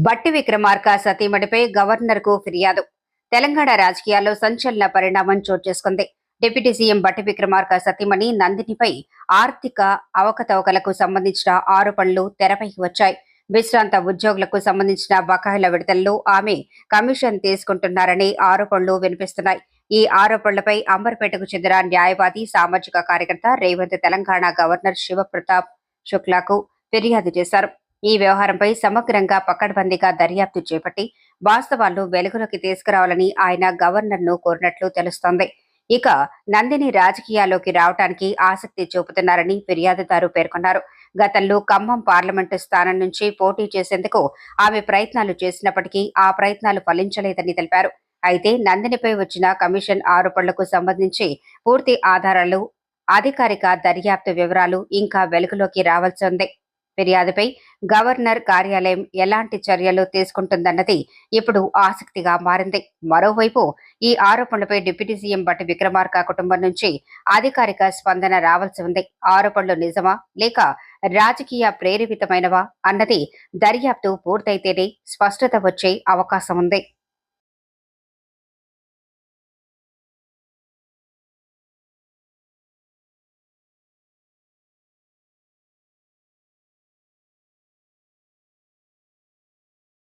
బట్టి విక్రమార్క సతీమణిపై గవర్నర్కు ఫిర్యాదు. తెలంగాణ రాజకీయాల్లో సంచలన పరిణామం చోటు చేసుకుంది. డిప్యూటీ సీఎం బట్టి విక్రమార్క సతీమణి నందినిపై ఆర్థిక అవకతవకలకు సంబంధించిన ఆరోపణలు తెరపైకి వచ్చాయి. విశ్రాంత ఉద్యోగులకు సంబంధించిన బకాయిల విడుదలలో ఆమె కమిషన్ తీసుకుంటున్నారనే ఆరోపణలు వినిపిస్తున్నాయి. ఈ ఆరోపణలపై అంబర్పేటకు చెందిన న్యాయవాది, సామాజిక కార్యకర్త రేవంత్ తెలంగాణ గవర్నర్ శివప్రతాప్ శుక్లాకు ఫిర్యాదు చేశారు. ఈ వ్యవహారంపై సమగ్రంగా పకడ్బందీగా దర్యాప్తు చేపట్టి వాస్తవాలను వెలుగులోకి తీసుకురావాలని ఆయన గవర్నర్ను కోరినట్లు తెలుస్తోంది. ఇక నందిని రాజకీయాల్లోకి రావడానికి ఆసక్తి చూపుతున్నారని ఫిర్యాదుదారు పేర్కొన్నారు. గతంలో ఖమ్మం పార్లమెంటు స్థానం నుంచి పోటీ చేసేందుకు ఆమె ప్రయత్నాలు చేసినప్పటికీ ఆ ప్రయత్నాలు ఫలించలేదని తెలిపారు. అయితే నందినిపై వచ్చిన కమిషన్ ఆరోపణలకు సంబంధించి పూర్తి ఆధారాలు, అధికారిక దర్యాప్తు వివరాలు ఇంకా వెలుగులోకి రావాల్సి ఉంది. ఫిర్యాదుపై గవర్నర్ కార్యాలయం ఎలాంటి చర్యలు తీసుకుంటుందన్నది ఇప్పుడు ఆసక్తిగా మారింది. మరోవైపు ఈ ఆరోపణలపై డిప్యూటీ సీఎం బట్టి విక్రమార్క కుటుంబం నుంచి అధికారిక స్పందన రావాల్సి ఉంది. ఆరోపణలు నిజమా లేక రాజకీయ ప్రేరేపితమైనవా అన్నది దర్యాప్తు పూర్తయితేనే స్పష్టత వచ్చే అవకాశం ఉంది.